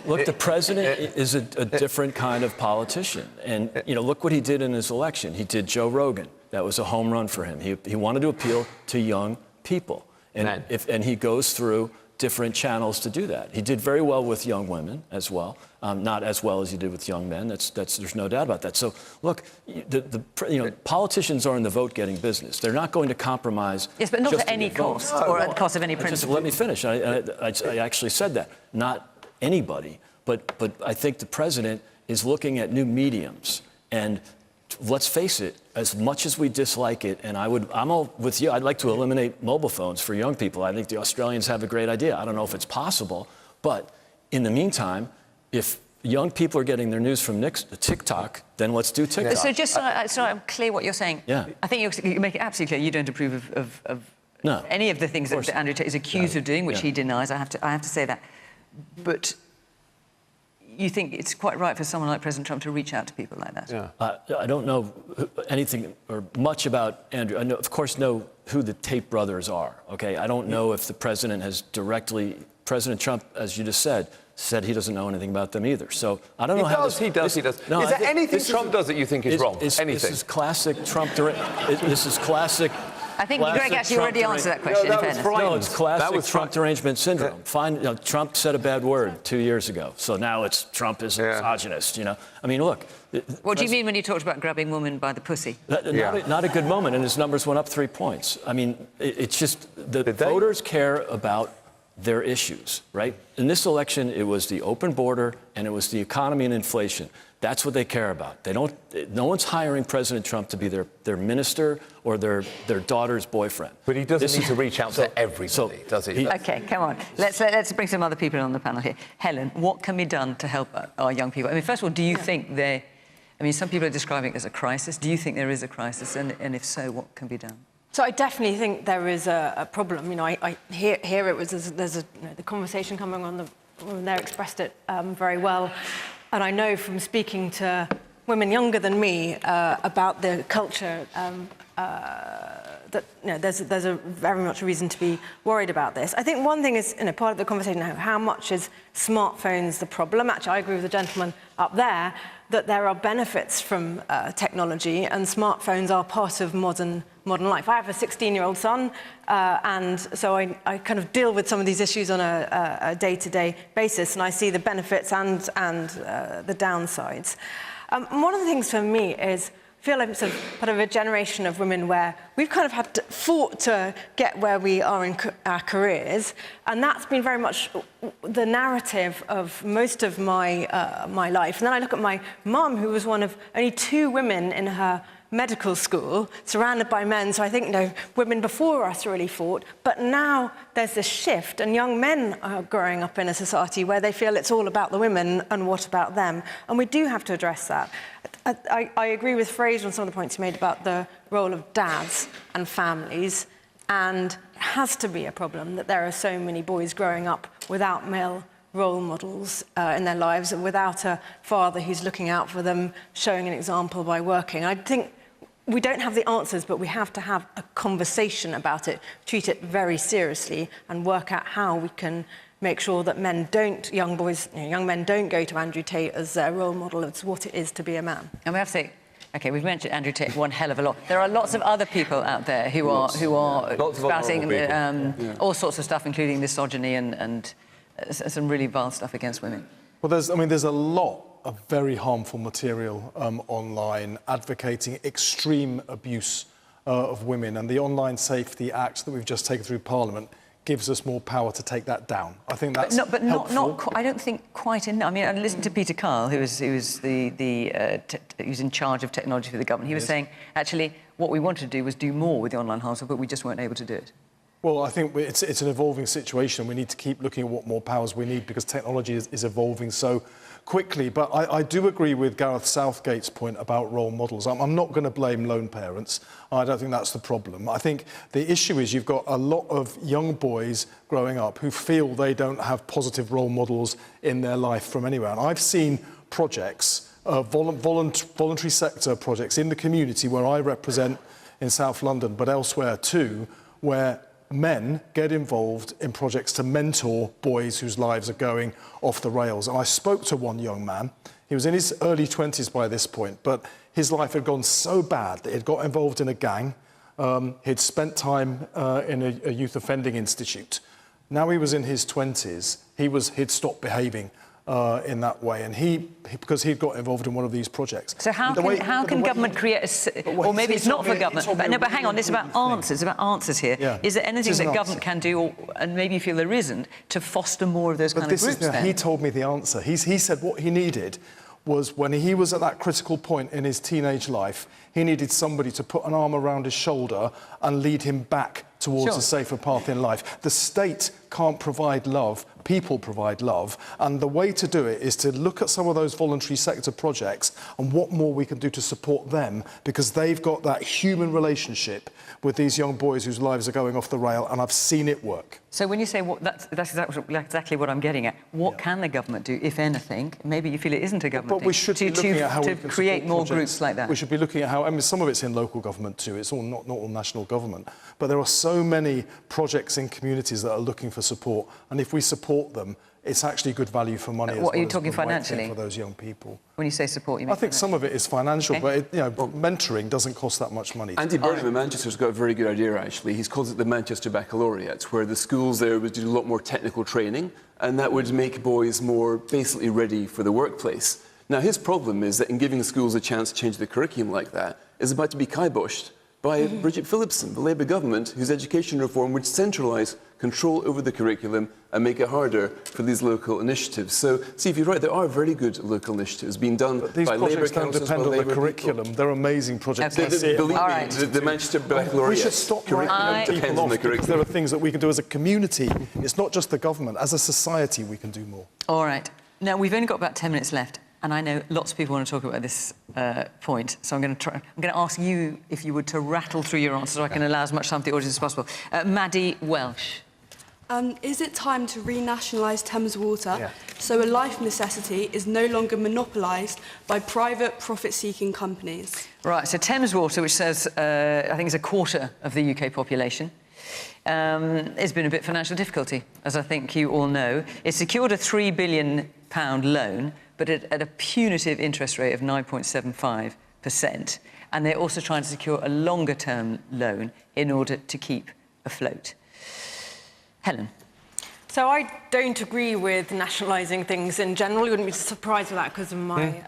look, the president is a different kind of politician. And, look what he did in his election. He did Joe Rogan. That was a home run for him. He wanted to appeal to young people. And he goes through different channels to do that. He did very well with young women as well. Not as well as he did with young men. There's no doubt about that. So, look, politicians are in the vote-getting business. They're not going to compromise. Yes, but not at any cost or at the cost of any principle. Let me finish. I actually said that. Not anybody. But I think the president is looking at new mediums. And let's face it, as much as we dislike it, and I'm all with you, I'd like to eliminate mobile phones for young people. I think the Australians have a great idea. I don't know if it's possible, but in the meantime, if young people are getting their news from TikTok, then let's do TikTok. So just so I'm clear what you're saying, I think you make it absolutely clear you don't approve of any of the things that Andrew Tate is accused of doing, which he denies. I have to say that. But you think it's quite right for someone like President Trump to reach out to people like that? Yeah. I don't know anything or much about Andrew. I of course know who the Tate brothers are, okay? I don't know if the president has directly... President Trump, as you just said he doesn't know anything about them either. So I don't know how he does. No, is there anything Trump does that you think is wrong? Anything? This is classic Trump. This is classic I think Greg actually already answered that question. No, in fairness. no, it's classic That was Trump derangement syndrome. Trump said a bad word 2 years ago, so now it's Trump is a misogynist. You know, I mean, look. What do you mean when you talked about grabbing women by the pussy? Not a good moment, and his numbers went up 3 points. I mean, it's just the voters care about their issues, right? In this election, it was the open border and it was the economy and inflation. That's what they care about. They don't. No one's hiring President Trump to be their minister or their daughter's boyfriend. But he doesn't need to reach out to everybody, does he? Okay, come on. Let's bring some other people on the panel here. Helen, what can be done to help our young people? I mean, first of all, do you think they? I mean, some people are describing it as a crisis. Do you think there is a crisis, and if so, what can be done? So I definitely think there is a problem. You know, I hear it was there's the conversation coming on the women there expressed it very well, and I know from speaking to women younger than me about the culture that there's a very much reason to be worried about this. I think one thing is part of the conversation now, how much is smartphones the problem? Actually, I agree with the gentleman up there that there are benefits from technology, and smartphones are part of modern life. I have a 16-year-old son, and so I kind of deal with some of these issues on a day-to-day basis, and I see the benefits and the downsides. One of the things for me is I feel like I'm sort of part of a generation of women where we've kind of had to fought to get where we are in our careers, and that's been very much the narrative of most of my life. And then I look at my mum, who was one of only 2 women in her medical school, surrounded by men. So I think, women before us really fought. But now there's this shift, and young men are growing up in a society where they feel it's all about the women and what about them. And we do have to address that. I agree with Fraser on some of the points he made about the role of dads and families. And it has to be a problem that there are so many boys growing up without male role models in their lives, and without a father who's looking out for them, showing an example by working. I think we don't have the answers, but we have to have a conversation about it, treat it very seriously, and work out how we can make sure that young men don't go to Andrew Tate as their role model of what it is to be a man. And we have to say, okay, we've mentioned Andrew Tate one hell of a lot. There are lots of other people out there who are spouting all sorts of stuff, including misogyny and some really vile stuff against women. Well, there's a lot of very harmful material online advocating extreme abuse of women, and the Online Safety Act that we've just taken through Parliament gives us more power to take that down. I think that's helpful. I don't think quite enough. I mean, I listened to Peter Kyle, who's in charge of technology for the government. He was saying, actually, what we wanted to do was do more with the online harmful, but we just weren't able to do it. Well, I think it's an evolving situation. We need to keep looking at what more powers we need, because technology is evolving so quickly. But I do agree with Gareth Southgate's point about role models. I'm not going to blame lone parents. I don't think that's the problem. I think the issue is you've got a lot of young boys growing up who feel they don't have positive role models in their life from anywhere. And I've seen projects, voluntary sector projects in the community where I represent in South London, but elsewhere too, where men get involved in projects to mentor boys whose lives are going off the rails. And I spoke to one young man. He was in his early 20s by this point, but his life had gone so bad that he'd got involved in a gang. He'd spent time in a youth offending institute. Now he was in his 20s, he'd stopped behaving in that way, and because he'd got involved in one of these projects. So how can government create or maybe it's not for government, but hang on, it's about answers here. Yeah. Is there anything that government can do, and maybe you feel there isn't, to foster more of those kind of groups? He told me the answer. He said what he needed was, when he was at that critical point in his teenage life, he needed somebody to put an arm around his shoulder and lead him back towards a safer path in life. The state can't provide love, people provide love, and the way to do it is to look at some of those voluntary sector projects and what more we can do to support them, because they've got that human relationship with these young boys whose lives are going off the rail, and I've seen it work. So when you say that's exactly what I'm getting at, what can the government do, if anything? Maybe you feel it isn't a government thing. We should be looking at how we can create more projects. Groups like that. We should be looking at how, I mean, some of it's in local government too, it's all not all national government, but there are so many projects in communities that are looking for support, and if we support them, it's actually good value for money. What are you as talking the right thing financially? for those young people? When you say support, you mean I think some of it is financial, but mentoring doesn't cost that much money. Andy Burnham in Manchester's got a very good idea, actually. He's called it the Manchester Baccalaureate, where the schools there would do a lot more technical training, and that would make boys more basically ready for the workplace. Now, his problem is that in giving schools a chance to change the curriculum like that is about to be kiboshed by Bridget Phillipson, the Labour government, whose education reform would centralise control over the curriculum and make it harder for these local initiatives. So, Steve, you're right, there are very good local initiatives being done by Labour councils, by Labour people. These projects don't depend on the curriculum. They're amazing projects. Believe me, the Manchester Baccalaureate we should stop curriculum depends on the curriculum. There are things that we can do as a community. It's not just the government. As a society, we can do more. All right. Now, we've only got about 10 minutes left, and I know lots of people want to talk about this point, so I'm going to ask you, if you would, to rattle through your answers so I can allow as much time to the audience as possible. Maddie Welsh. Is it time to renationalise Thames Water so a life necessity is no longer monopolised by private profit-seeking companies? Right, so Thames Water, which says, I think it's a quarter of the UK population, has been a bit of financial difficulty, as I think you all know. It secured a £3 billion loan, but at a punitive interest rate of 9.75%. And they're also trying to secure a longer-term loan in order to keep afloat. Helen. So I don't agree with nationalising things in general. You wouldn't be surprised with that because of my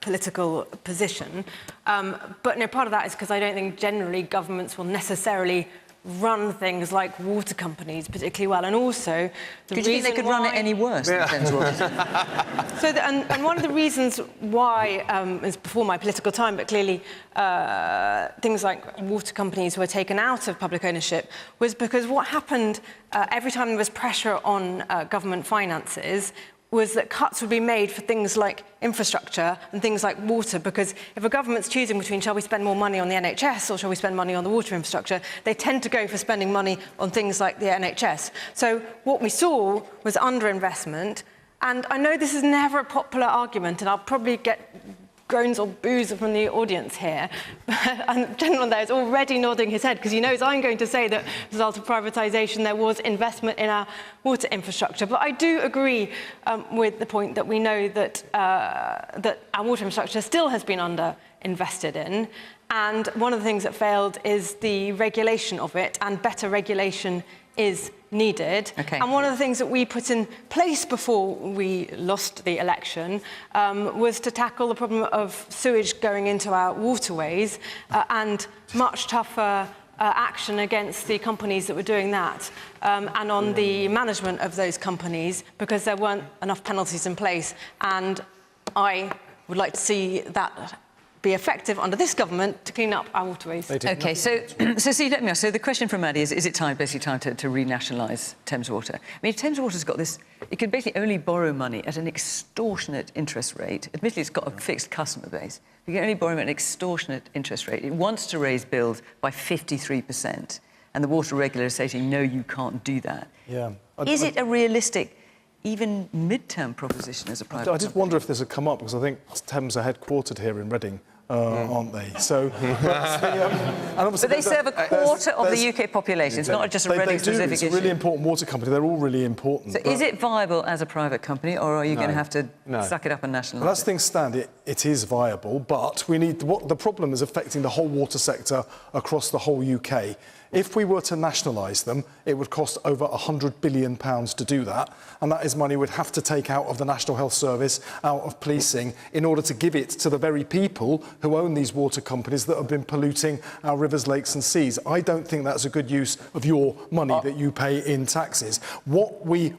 political position. But no, part of that is because I don't think generally governments will necessarily run things like water companies particularly well, and also Could you think they could run it any worse than Thames Water? So, and one of the reasons why is before my political time, but clearly things like water companies were taken out of public ownership was because what happened every time there was pressure on government finances was that cuts would be made for things like infrastructure and things like water, because if a government's choosing between shall we spend more money on the NHS or shall we spend money on the water infrastructure, they tend to go for spending money on things like the NHS. So what we saw was underinvestment, and I know this is never a popular argument, and I'll probably get groans or boos from the audience here. And the gentleman there is already nodding his head because he knows I'm going to say that as a result of privatisation there was investment in our water infrastructure. But I do agree with the point that we know that, that our water infrastructure still has been under-invested in. And one of the things that failed is the regulation of it, and better regulation is needed. Okay. And one of the things that we put in place before we lost the election was to tackle the problem of sewage going into our waterways and much tougher action against the companies that were doing that and on the management of those companies, because there weren't enough penalties in place. And I would like to see that be effective under this government to clean up our waterways. OK, so see, let me ask. So the question from Maddie is it basically time to renationalise Thames Water? I mean, if Thames Water's got this, it can basically only borrow money at an extortionate interest rate. Admittedly, it's got a fixed customer base. You can only borrow at an extortionate interest rate. It wants to raise bills by 53%, and the water regulator is saying, no, you can't do that. Yeah. Is it a realistic, even mid-term proposition as a private I did wonder if this had come up, because I think Thames are headquartered here in Reading, aren't they? So, but they serve a quarter of the UK population. It's not just a Reading-specific issue. It's a really important water company. They're all really important. So is it viable as a private company, or are you going to have to suck it up and nationalise Well, as things stand, it is viable, but we need... the problem is affecting the whole water sector across the whole UK. If we were to nationalise them, it would cost over £100 billion to do that, and that is money we'd have to take out of the National Health Service, out of policing, in order to give it to the very people who own these water companies that have been polluting our rivers, lakes and seas. I don't think that's a good use of your money that you pay in taxes. What we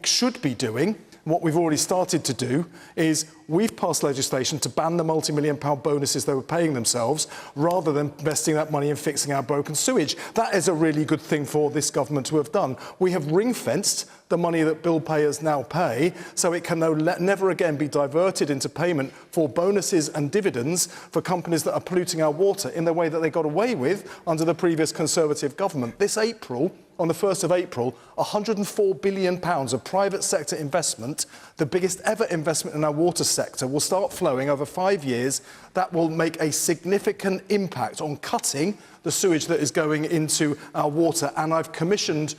should be doing, what we've already started to do, is we've passed legislation to ban the multi-million-pound bonuses they were paying themselves, rather than investing that money in fixing our broken sewage. That is a really good thing for this government to have done. We have ring-fenced the money that bill payers now pay, so it can never again be diverted into payment for bonuses and dividends for companies that are polluting our water in the way that they got away with under the previous Conservative government. This April, on the 1st of April, £104 billion of private sector investment, the biggest ever investment in our water sector, will start flowing over 5 years. That will make a significant impact on cutting the sewage that is going into our water. And I've commissioned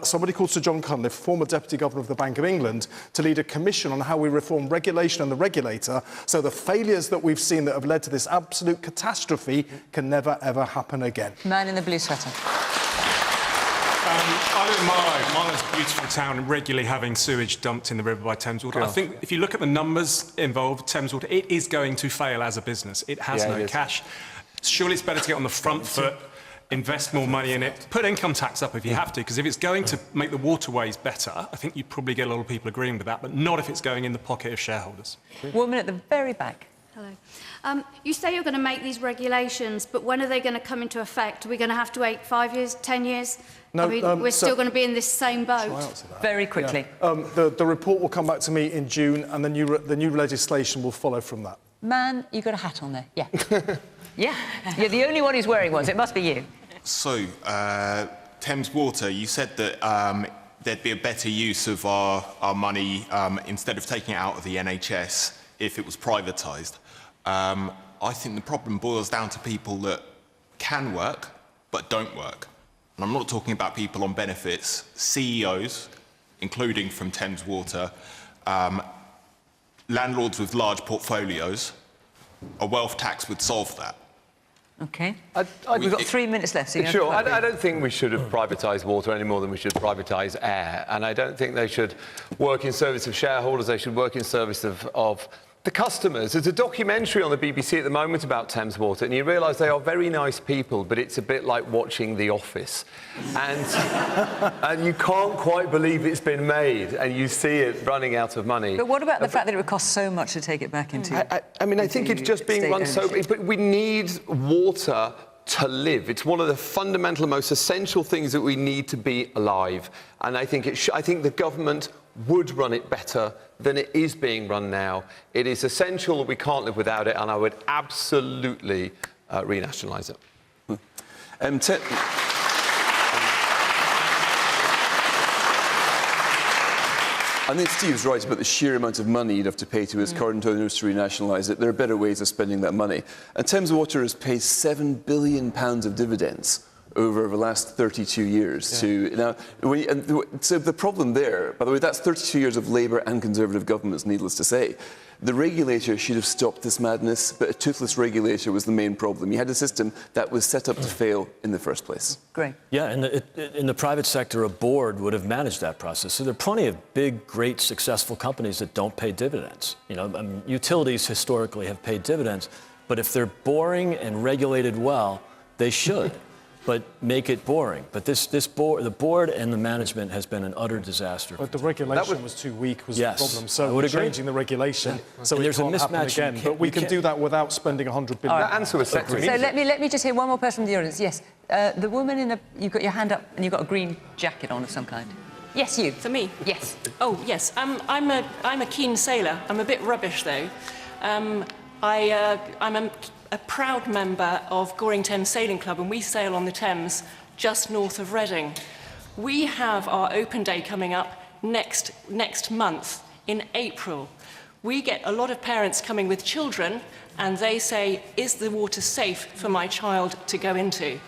somebody called Sir John Cunliffe, former Deputy Governor of the Bank of England, to lead a commission on how we reform regulation and the regulator so the failures that we've seen that have led to this absolute catastrophe can never, ever happen again. Man in the blue sweater. I live in Marlow. Marlow's a beautiful town and regularly having sewage dumped in the river by Thames Water. I think if you look at the numbers involved, Thames Water, it is going to fail as a business. It has no cash. Surely it's better to get on the front foot, invest more money in it, put income tax up if you have to, because if it's going to make the waterways better, I think you'd probably get a lot of people agreeing with that, but not if it's going in the pocket of shareholders. Woman at the very back. Hello. You say you're going to make these regulations, but when are they going to come into effect? Are we going to have to wait 5 years, 10 years? No, I mean, we're still going to be in this same boat. Very quickly. Yeah. The report will come back to me in June, and the new legislation will follow from that. Man, you've got a hat on there. Yeah. Yeah. You're the only one who's wearing one, so it must be you. So, Thames Water, you said that there'd be a better use of our money instead of taking it out of the NHS if it was privatised. I think the problem boils down to people that can work but don't work. And I'm not talking about people on benefits, CEOs, including from Thames Water, landlords with large portfolios. A wealth tax would solve that. OK. We've got 3 minutes left. So sure. I don't think we should have privatised water any more than we should privatise air. And I don't think they should work in service of shareholders. They should work in service of the customers. There's a documentary on the BBC at the moment about Thames Water, and you realise they are very nice people, but it's a bit like watching The Office. And you can't quite believe it's been made, and you see it running out of money. But what about the fact that it would cost so much to take it back into... I mean, I think it's just being run so... But we need water to live. It's one of the fundamental, most essential things that we need to be alive. And I think I think the government would run it better than it is being run now. It is essential that we can't live without it, and I would absolutely renationalise it. I think Steve's right about the sheer amount of money you'd have to pay to his current owners to renationalise it. There are better ways of spending that money. And Thames Water has paid £7 billion of dividends over the last 32 years. So the problem there, by the way, that's 32 years of Labour and Conservative governments, needless to say. The regulator should have stopped this madness, but a toothless regulator was the main problem. You had a system that was set up to fail in the first place. Great. Yeah, and in the private sector, a board would have managed that process. So there are plenty of big, great, successful companies that don't pay dividends. You know, utilities historically have paid dividends, but if they're boring and regulated well, they should. But make it boring. But the board and the management has been an utter disaster. But the regulation was too weak, was the problem. So we're changing the regulation so and it can't happen again. But we can do that without spending £100 billion. That answer was set to me. So let me just hear one more person from the audience. Yes, the woman in the... You've got your hand up and you've got a green jacket on of some kind. Yes, you. For me? Yes. Oh, yes. I'm a keen sailor. I'm a bit rubbish, though. I'm a proud member of Goring Thames Sailing Club, and we sail on the Thames just north of Reading. We have our open day coming up next month in April. We get a lot of parents coming with children, and they say, is the water safe for my child to go into?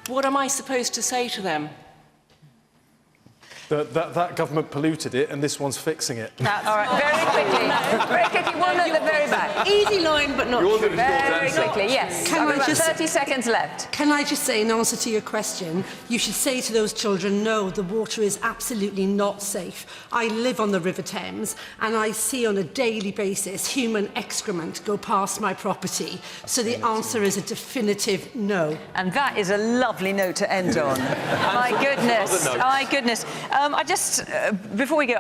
What am I supposed to say to them? That government polluted it, and this one's fixing it. All right, very quickly, one at the very back. Easy line, but not true. Very quickly, yes. Can I just 30 seconds left. Can I just say, in answer to your question, you should say to those children, no, the water is absolutely not safe. I live on the River Thames, and I see on a daily basis human excrement go past my property. So the answer is a definitive no. And that is a lovely note to end on. My goodness, my goodness. I just, before we go,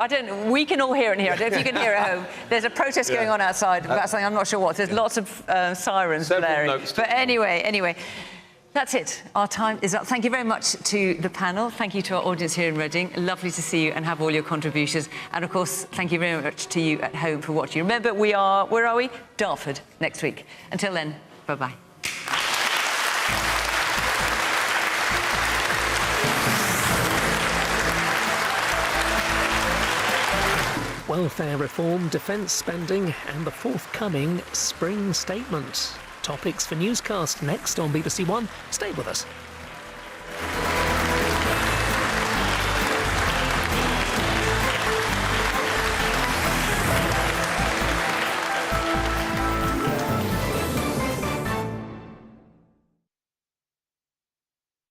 we can all hear it here. I don't know if you can hear at home. There's a protest going on outside about something, I'm not sure what. There's lots of sirens blaring. But anyway, that's it. Our time is up. Thank you very much to the panel. Thank you to our audience here in Reading. Lovely to see you and have all your contributions. And of course, thank you very much to you at home for watching. Remember, we are, where are we? Dartford next week. Until then, bye-bye. Welfare reform, defence spending and the forthcoming spring statement. Topics for Newscast next on BBC One. Stay with us.